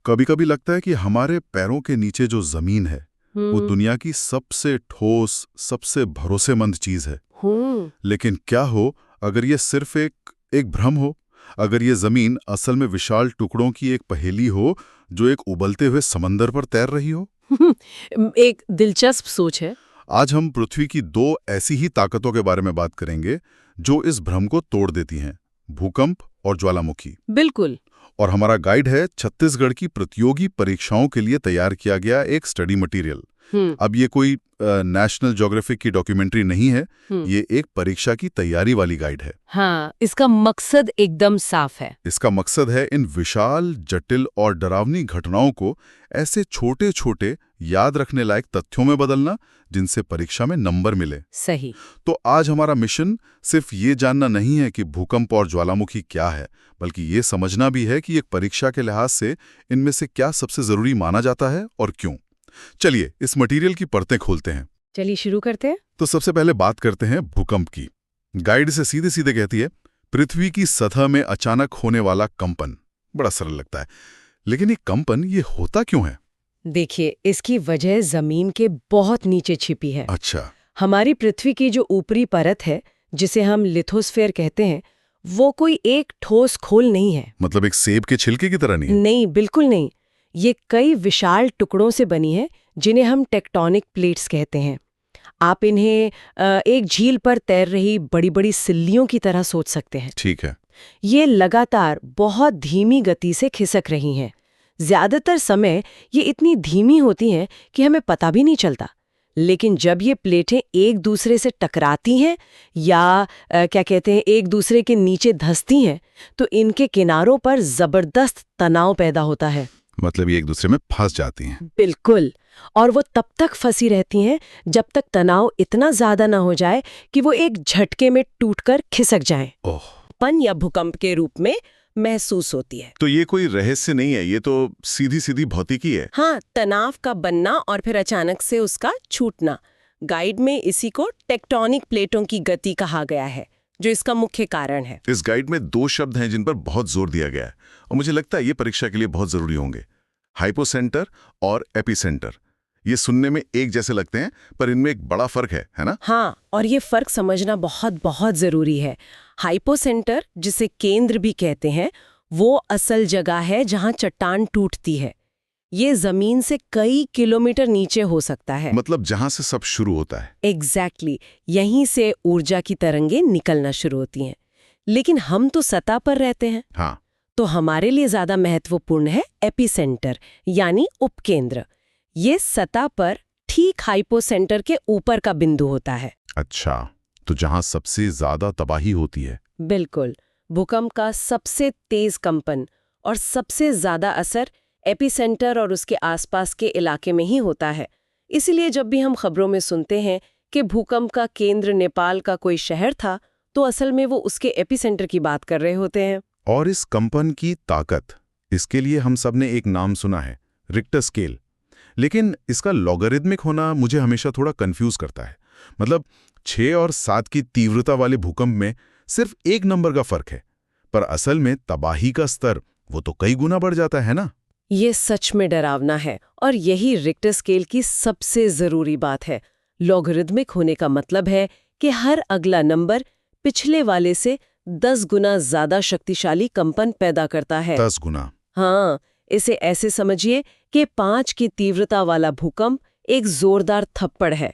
कभी कभी लगता है कि हमारे पैरों के नीचे जो जमीन है वो दुनिया की सबसे ठोस, सबसे भरोसेमंद चीज है। लेकिन क्या हो अगर ये सिर्फ एक भ्रम हो, अगर ये जमीन असल में विशाल टुकड़ों की एक पहेली हो जो एक उबलते हुए समंदर पर तैर रही हो। एक दिलचस्प सोच है। आज हम पृथ्वी की दो ऐसी ही ताकतों के बारे में बात करेंगे जो इस भ्रम को तोड़ देती हैं, भूकंप और ज्वालामुखी। बिल्कुल। और हमारा गाइड है छत्तीसगढ़ की प्रतियोगी परीक्षाओं के लिए तैयार किया गया एक स्टडी मटेरियल। अब ये कोई नेशनल ज्योग्राफिक की डॉक्यूमेंट्री नहीं है, ये एक परीक्षा की तैयारी वाली गाइड है। हाँ, इसका मकसद एकदम साफ है। इसका मकसद है इन विशाल, जटिल और डरावनी घटनाओं को ऐसे छोटे छोटे याद रखने लायक तथ्यों में बदलना जिनसे परीक्षा में नंबर मिले। सही। तो आज हमारा मिशन सिर्फ ये जानना नहीं है कि भूकंप और ज्वालामुखी क्या है, बल्कि ये समझना भी है कि एक परीक्षा के लिहाज से इनमें से क्या सबसे जरूरी माना जाता है और क्यों। चलिए इस मटेरियल की परतें खोलते हैं। चलिए शुरू करते हैं। तो सबसे पहले बात करते हैं भूकंप की। गाइड से सीधे सीधे कहती है पृथ्वी की सतह में अचानक होने वाला कंपन। बड़ा सरल लगता है, लेकिन ये कंपन ये होता क्यों है? देखिए, इसकी वजह जमीन के बहुत नीचे छिपी है। अच्छा। हमारी पृथ्वी की जो ऊपरी परत है, जिसे हम लिथोस्फेयर कहते हैं, वो कोई एक ठोस खोल नहीं है। मतलब एक सेब के छिलके की तरह नहीं है? नहीं, बिल्कुल नहीं। ये कई विशाल टुकड़ों से बनी है जिन्हें हम टेक्टोनिक प्लेट्स कहते हैं। आप इन्हें एक झील पर तैर रही बड़ी बड़ी सिल्लियों की तरह सोच सकते हैं। ठीक है। ये लगातार बहुत धीमी गति से खिसक रही हैं। ज्यादातर समय ये इतनी धीमी होती हैं कि हमें पता भी नहीं चलता। लेकिन जब ये प्लेटें एक दूसरे से टकराती हैं या क्या कहते हैं एक दूसरे के नीचे धंसती हैं, तो इनके किनारों पर जबरदस्त तनाव पैदा होता है। मतलब ये एक दूसरे में फंस जाती हैं। बिल्कुल। और वो तब तक फंसी रहती हैं जब तक तनाव इतना ज्यादा ना हो जाए कि वो एक झटके में टूटकर खिसक जाएं। पन या भूकंप के रूप में महसूस होती है। तो ये कोई रहस्य नहीं है, ये तो सीधी सीधी भौतिकी है। हाँ, तनाव का बनना और फिर अचानक से उसका छूटना। गाइड में इसी को टेक्टोनिक प्लेटों की गति कहा गया है, जो इसका मुख्य कारण है। इस गाइड में दो शब्द हैं जिन पर बहुत जोर दिया गया है और मुझे लगता है ये परीक्षा के लिए बहुत जरूरी होंगे, हाइपोसेंटर और एपिसेंटर। ये सुनने में एक जैसे लगते हैं पर इनमें एक बड़ा फर्क है ना? हाँ, और ये फर्क समझना बहुत बहुत जरूरी है। हाइपोसेंटर, जिसे केंद्र भी कहते हैं, वो असल जगह है जहां चट्टान टूटती है। ये जमीन से कई किलोमीटर नीचे हो सकता है। मतलब जहां से सब शुरू होता है। एग्जैक्टली। यहीं से ऊर्जा की तरंगें निकलना शुरू होती हैं। लेकिन हम तो सतह पर रहते हैं। हाँ। तो हमारे लिए ज्यादा महत्वपूर्ण है एपिसेंटर, यानी उपकेंद्र। ये सतह पर ठीक हाइपोसेंटर के ऊपर का बिंदु होता है। अच्छा, तो जहां सबसे ज्यादा तबाही होती है। बिल्कुल। भूकंप का सबसे तेज कंपन और सबसे ज्यादा असर एपिसेंटर और उसके आसपास के इलाके में ही होता है। इसीलिए जब भी हम खबरों में सुनते हैं कि भूकंप का केंद्र नेपाल का कोई शहर था, तो असल में वो उसके एपिसेंटर की बात कर रहे होते हैं। और इस कंपन की ताकत, इसके लिए हम सब ने एक नाम सुना है, रिक्टर स्केल। लेकिन इसका लॉगरिदमिक होना मुझे हमेशा थोड़ा कंफ्यूज करता है। मतलब 6 और 7 की तीव्रता वाले भूकंप में सिर्फ एक नंबर का फर्क है, पर असल में तबाही का स्तर वो तो कई गुना बढ़ जाता है ना? ये सच में डरावना है और यही रिक्टर स्केल की सबसे जरूरी बात है। लॉगरिदमिक होने का मतलब है कि हर अगला नंबर पिछले वाले से 10 गुना ज्यादा शक्तिशाली कंपन पैदा करता है। 10 गुना? हाँ, इसे ऐसे समझिए कि 5 की तीव्रता वाला भूकंप एक जोरदार थप्पड़ है,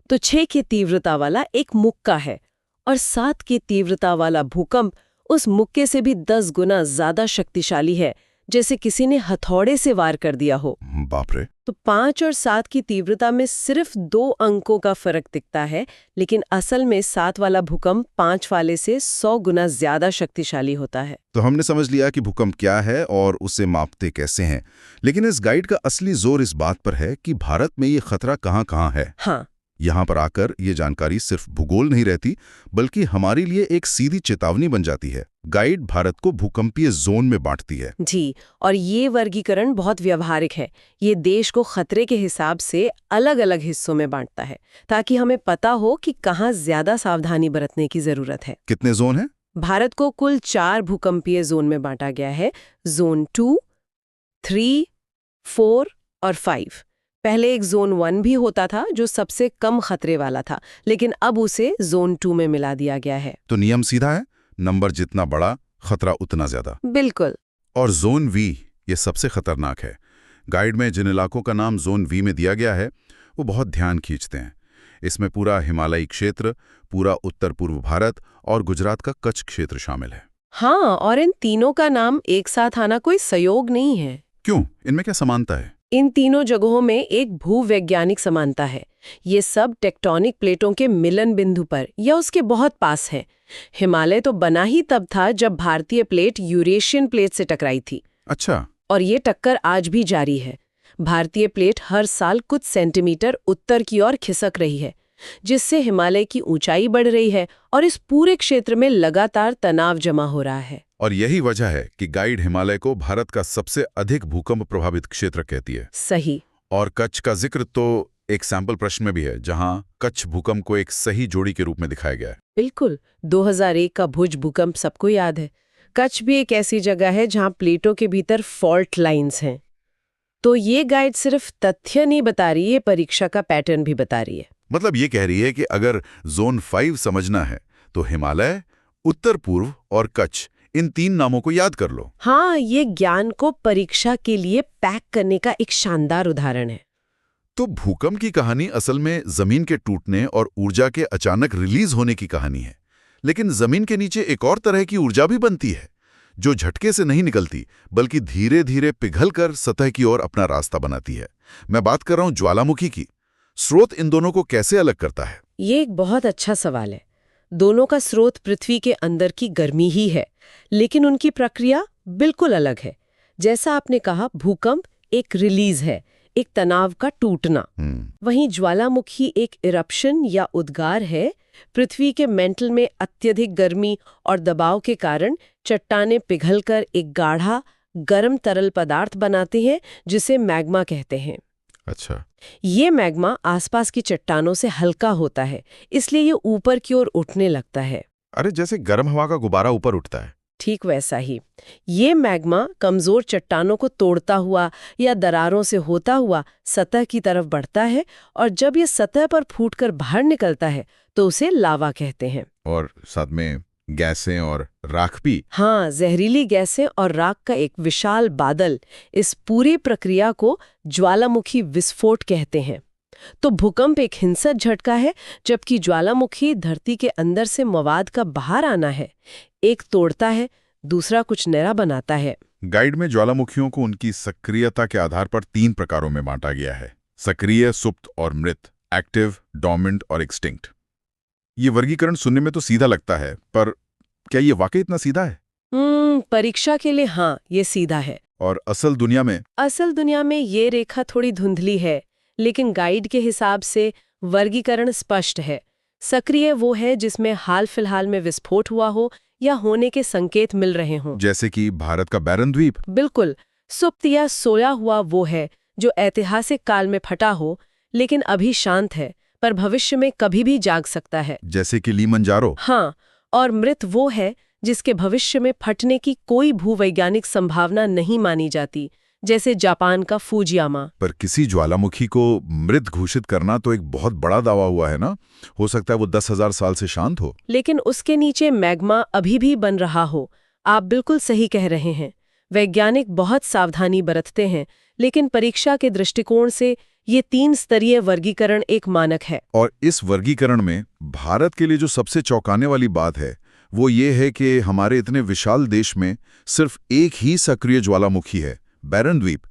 तो 6 की तीव्रता वाला एक मुक्का है, और 7 की तीव्रता वाला भूकंप उस मुक्के से भी 10 गुना ज्यादा शक्तिशाली है, जैसे किसी ने हथौड़े से वार कर दिया हो। बाप रे। तो 5 और 7 की तीव्रता में सिर्फ 2 अंकों का फर्क दिखता है, लेकिन असल में 7 वाला भूकंप 5 वाले से 100 गुना ज्यादा शक्तिशाली होता है। तो हमने समझ लिया कि भूकंप क्या है और उसे मापते कैसे हैं, लेकिन इस गाइड का असली जोर इस बात पर है कि भारत में ये खतरा कहाँ-कहाँ है। हाँ। यहाँ पर आकर ये जानकारी सिर्फ भूगोल नहीं रहती, बल्कि हमारे लिए एक सीधी चेतावनी बन जाती है। गाइड भारत को भूकंपीय जोन में बांटती है। जी, और ये वर्गीकरण बहुत व्यवहारिक है। ये देश को खतरे के हिसाब से अलग-अलग हिस्सों में बांटता है, ताकि हमें पता हो कि कहाँ ज्यादा सावधानी बरतने की जरूरत है। कितने जोन हैं? भारत को कुल 4 भूकंपीय जोन में बांटा गया है। जोन 2, 3, 4 और 5। पहले एक जोन 1 भी होता था जो सबसे कम खतरे वाला था, लेकिन अब उसे जोन 2 में मिला दिया गया है। तो नियम सीधा है, नंबर जितना बड़ा खतरा उतना ज्यादा। बिल्कुल। और जोन वी ये सबसे खतरनाक है। गाइड में जिन इलाकों का नाम जोन वी में दिया गया है वो बहुत ध्यान खींचते हैं। इसमें पूरा हिमालयी क्षेत्र, पूरा उत्तर पूर्व भारत और गुजरात का कच्छ क्षेत्र शामिल है। हाँ, और इन तीनों का नाम एक साथ आना कोई संयोग नहीं है। क्यों? इनमें क्या समानता है? इन तीनों जगहों में एक भूवैज्ञानिक समानता है। ये सब टेक्टोनिक प्लेटों के मिलन बिंदु पर या उसके बहुत पास हैं। हिमालय तो बना ही तब था जब भारतीय प्लेट यूरेशियन प्लेट से टकराई थी। अच्छा। और ये टक्कर आज भी जारी है। भारतीय प्लेट हर साल कुछ सेंटीमीटर उत्तर की ओर खिसक रही है, जिससे हिमालय की ऊंचाई बढ़ रही है और इस पूरे क्षेत्र में लगातार तनाव जमा हो रहा है। और यही वजह है कि गाइड हिमालय को भारत का सबसे अधिक भूकंप प्रभावित क्षेत्र कहती है। सही। और कच्छ का जिक्र तो एक सैंपल प्रश्न में भी है, जहां कच्छ भूकंप को एक सही जोड़ी के रूप में दिखाया गया है। बिल्कुल। 2001 का भुज भूकंप सबको याद है। कच्छ भी एक ऐसी जगह है जहां प्लेटों के भीतर फॉल्ट लाइंस हैं। तो ये गाइड सिर्फ तथ्य नहीं बता रही है, परीक्षा का पैटर्न भी बता रही है। मतलब ये कह रही है कि अगर जोन 5 समझना है तो हिमालय, उत्तर पूर्व और कच्छ, इन 3 नामों को याद कर लो। हाँ, ये ज्ञान को परीक्षा के लिए पैक करने का एक शानदार उदाहरण है। तो भूकंप की कहानी असल में जमीन के टूटने और ऊर्जा के अचानक रिलीज होने की कहानी है। लेकिन जमीन के नीचे एक और तरह की ऊर्जा भी बनती है, जो झटके से नहीं निकलती बल्कि धीरे धीरे पिघलकर सतह की ओर अपना रास्ता बनाती है। मैं बात कर रहा हूं ज्वालामुखी की। स्रोत इन दोनों को कैसे अलग करता है? ये एक बहुत अच्छा सवाल है। दोनों का स्रोत पृथ्वी के अंदर की गर्मी ही है, लेकिन उनकी प्रक्रिया बिल्कुल अलग है। जैसा आपने कहा, भूकंप एक रिलीज है, एक तनाव का टूटना। वहीं ज्वालामुखी एक इरप्शन या उद्गार है। पृथ्वी के मेंटल में अत्यधिक गर्मी और दबाव के कारण चट्टानें पिघलकर एक गाढ़ा गर्म तरल पदार्थ बनाते हैं, जिसे मैग्मा कहते हैं। अच्छा। ये मैग्मा आसपास की चट्टानों से हल्का होता है, इसलिए ये ऊपर की ओर उठने लगता है। अरे जैसे गर्म हवा का गुब्बारा ऊपर उठता है। ठीक वैसा ही। ये मैग्मा कमजोर चट्टानों को तोड़ता हुआ या दरारों से होता हुआ सतह की तरफ बढ़ता है, और जब ये सतह पर फूटकर बाहर निकलता है तो उसे लावा कहते हैं। और साथ में गैसें और राख भी। हाँ, जहरीली गैसें और राख का एक विशाल बादल। इस पूरी प्रक्रिया को ज्वालामुखी विस्फोट कहते हैं। तो भूकंप एक हिंसक झटका है, जबकि ज्वालामुखी धरती के अंदर से मवाद का बाहर आना है। एक तोड़ता है, दूसरा कुछ नया बनाता है। गाइड में ज्वालामुखियों को उनकी सक्रियता के आधार पर 3 प्रकारों में बांटा गया है: सक्रिय, सुप्त और मृत, एक्टिव, डोमिनेंट और एक्सटिंक्ट। ये वर्गीकरण सुनने में तो सीधा लगता है, पर क्या ये वाकई इतना सीधा है? परीक्षा के लिए हाँ, ये सीधा है। और असल दुनिया में? असल दुनिया में ये रेखा थोड़ी धुंधली है, लेकिन गाइड के हिसाब से वर्गीकरण स्पष्ट है। सक्रिय वो है जिसमें हाल फिलहाल में विस्फोट हुआ हो या होने के संकेत मिल रहे हों, जैसे कि भारत का बैरन द्वीप। बिल्कुल। सुप्त या सोया हुआ वो है जो ऐतिहासिक काल में फटा हो, लेकिन अभी शांत है, पर भविष्य में कभी भी जाग सकता है, जैसे कि लीमंजारो। हाँ। और मृत वो है जिसके भविष्य में फटने की कोई भूवैज्ञानिक संभावना नहीं मानी जाती, जैसे जापान का फूजियामा। पर किसी ज्वालामुखी को मृत घोषित करना तो एक बहुत बड़ा दावा हुआ है ना? हो सकता है वो 10,000 साल से शांत हो। लेकिन उसके नीचे मैग्मा अभी भी बन रहा हो। आप बिल्कुल सही कह रहे हैं। वैज्ञानिक बहुत सावधानी बरतते हैं, लेकिन परीक्षा के दृष्टिकोण से ये 3 स्तरीय वर्गीकरण एक मानक है। और इस वर्गीकरण में भारत के लिए जो सबसे चौंकाने वाली बात है वो ये है कि हमारे इतने विशाल देश में सिर्फ एक ही सक्रिय ज्वालामुखी है, बैरन द्वीप।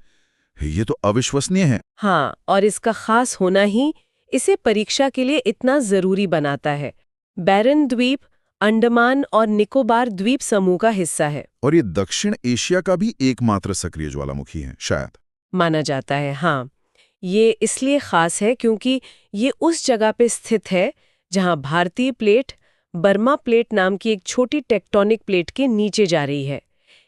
ये तो अविश्वसनीय है। हाँ, और इसका खास होना ही इसे परीक्षा के लिए इतना जरूरी बनाता है। बैरन द्वीप अंडमान और निकोबार द्वीप समूह का हिस्सा है। और ये दक्षिण एशिया का भी एकमात्र सक्रिय ज्वालामुखी है शायद, माना जाता है। हाँ, ये इसलिए खास है क्योंकि ये उस जगह पे स्थित है जहां भारतीय प्लेट बर्मा प्लेट नाम की एक छोटी टेक्टोनिक प्लेट के नीचे जा रही है।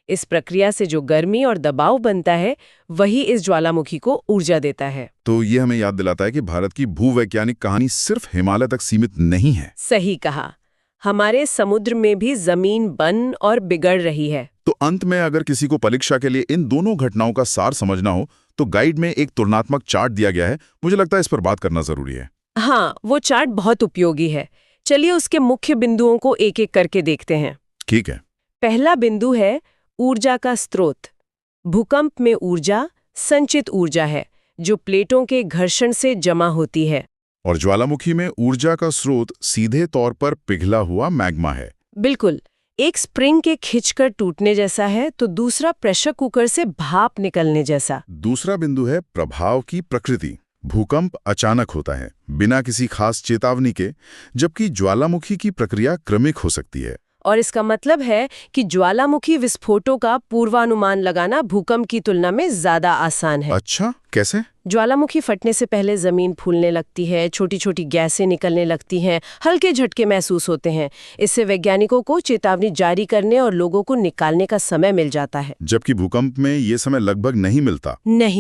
इस प्रक्रिया से जो गर्मी और दबाव बनता है वही इस ज्वालामुखी को ऊर्जा देता है। तो ये हमें याद दिलाता है कि भारत की भूवैज्ञानिक कहानी सिर्फ हिमालय तक सीमित नहीं है। सही कहा। हमारे समुद्र में भी जमीन बन और बिगड़ रही है। तो अंत में अगर किसी को परीक्षा के लिए इन दोनों घटनाओं का सार समझना हो तो गाइड में एक तुलनात्मक चार्ट दिया गया है। मुझे लगता है इस पर बात करना जरूरी है। हाँ, वो चार्ट बहुत उपयोगी है। चलिए उसके मुख्य बिंदुओं को एक एक करके देखते हैं। ठीक है। पहला बिंदु है ऊर्जा का स्रोत। भूकंप में ऊर्जा संचित ऊर्जा है जो प्लेटों के घर्षण से जमा होती है। और ज्वालामुखी में ऊर्जा का स्रोत सीधे तौर पर पिघला हुआ मैग्मा है। बिल्कुल, एक स्प्रिंग के खिंचकर टूटने जैसा है तो दूसरा प्रेशर कुकर से भाप निकलने जैसा। दूसरा बिंदु है प्रभाव की प्रकृति। भूकंप अचानक होता है बिना किसी खास चेतावनी के, जबकि ज्वालामुखी की प्रक्रिया क्रमिक हो सकती है। और इसका मतलब है कि ज्वालामुखी विस्फोटों का पूर्वानुमान लगाना भूकंप की तुलना में ज्यादा आसान है। अच्छा, कैसे? ज्वालामुखी फटने से पहले जमीन फूलने लगती है, छोटी छोटी गैसें निकलने लगती हैं, हल्के झटके महसूस होते हैं। इससे वैज्ञानिकों को चेतावनी जारी करने और लोगों को निकालने का समय मिल जाता है, जबकि भूकंप में ये समय लगभग नहीं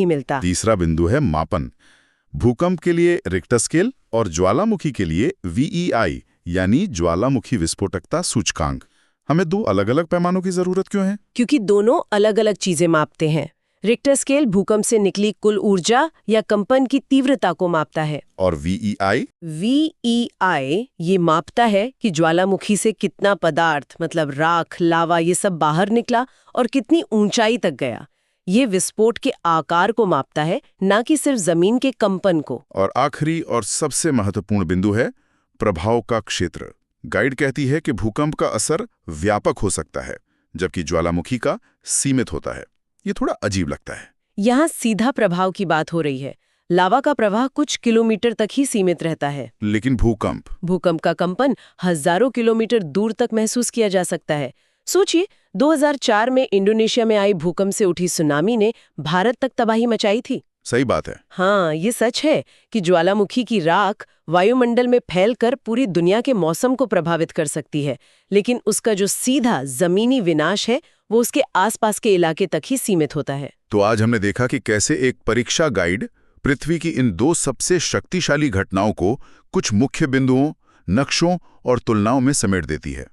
मिलता। तीसरा बिंदु है मापन। भूकंप के लिए रिक्टर स्केल और ज्वालामुखी के लिए VEI यानी ज्वालामुखी विस्फोटकता सूचकांक। हमें दो अलग अलग पैमानों की जरूरत क्यों है? क्योंकि दोनों अलग अलग चीजें मापते हैं। रिक्टर स्केल भूकंप से निकली कुल ऊर्जा या कंपन की तीव्रता को मापता है, और VEI ये मापता है कि ज्वालामुखी से कितना पदार्थ मतलब राख, लावा ये सब बाहर निकला और कितनी ऊंचाई तक गया। ये विस्फोट के आकार को मापता है, ना कि सिर्फ जमीन के कंपन को। और आखिरी और सबसे महत्वपूर्ण बिंदु है प्रभाव का क्षेत्र। गाइड कहती है कि भूकंप का असर व्यापक हो सकता है, जबकि ज्वालामुखी का सीमित होता है। ये थोड़ा अजीब लगता है। यहाँ सीधा प्रभाव की बात हो रही है। लावा का प्रवाह कुछ किलोमीटर तक ही सीमित रहता है, लेकिन भूकंप का कंपन हजारों किलोमीटर दूर तक महसूस किया जा सकता है। सोचिए, 2004 में इंडोनेशिया में आई भूकंप से उठी सुनामी ने भारत तक तबाही मचाई थी। सही बात है। हाँ, ये सच है कि ज्वालामुखी की राख वायुमंडल में फैलकर पूरी दुनिया के मौसम को प्रभावित कर सकती है, लेकिन उसका जो सीधा जमीनी विनाश है वो उसके आसपास के इलाके तक ही सीमित होता है। तो आज हमने देखा कि कैसे एक परीक्षा गाइड पृथ्वी की इन दो सबसे शक्तिशाली घटनाओं को कुछ मुख्य बिंदुओं, नक्शों और तुलनाओं में समेट देती है।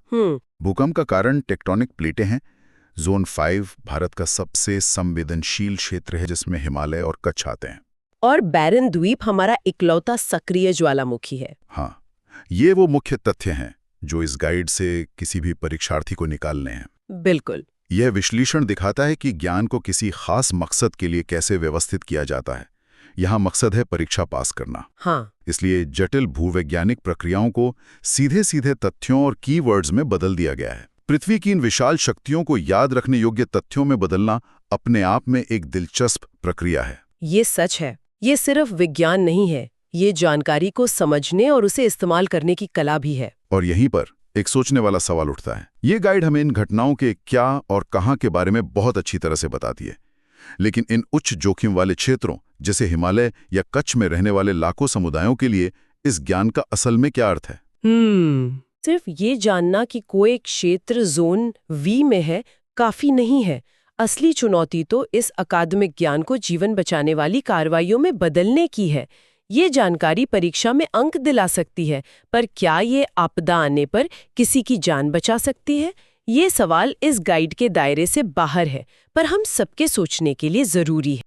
भूकंप का कारण टेक्टोनिक प्लेटें हैं। जोन 5 भारत का सबसे संवेदनशील क्षेत्र है, जिसमें हिमालय और कच्छ आते हैं। और बैरन द्वीप हमारा इकलौता सक्रिय ज्वालामुखी है। हाँ, ये वो मुख्य तथ्य हैं जो इस गाइड से किसी भी परीक्षार्थी को निकालने हैं। बिल्कुल। यह विश्लेषण दिखाता है कि ज्ञान को किसी खास मकसद के लिए कैसे व्यवस्थित किया जाता है। यहाँ मकसद है परीक्षा पास करना। हाँ। इसलिए जटिल भूवैज्ञानिक प्रक्रियाओं को सीधे सीधे तथ्यों और कीवर्ड्स में बदल दिया गया है। पृथ्वी की इन विशाल शक्तियों को याद रखने योग्य तथ्यों में बदलना अपने आप में एक दिलचस्प प्रक्रिया है। ये सच है। ये सिर्फ विज्ञान नहीं है, ये जानकारी को समझने और उसे इस्तेमाल करने की कला भी है। और यहीं पर एक सोचने वाला सवाल उठता है। ये गाइड हमें इन घटनाओं के क्या और कहां के बारे में बहुत अच्छी तरह से बताती है, लेकिन इन उच्च जोखिम वाले क्षेत्रों जैसे हिमालय या कच्छ में रहने वाले लाखों समुदायों के लिए इस ज्ञान का असल में क्या अर्थ है? सिर्फ ये जानना कि कोई क्षेत्र जोन V में है काफी नहीं है। असली चुनौती तो इस अकादमिक ज्ञान को जीवन बचाने वाली कार्रवाइयों में बदलने की है। ये जानकारी परीक्षा में अंक दिला सकती है, पर क्या ये आपदा आने पर किसी की जान बचा सकती है? ये सवाल इस गाइड के दायरे से बाहर है, पर हम सबके सोचने के लिए जरूरी है।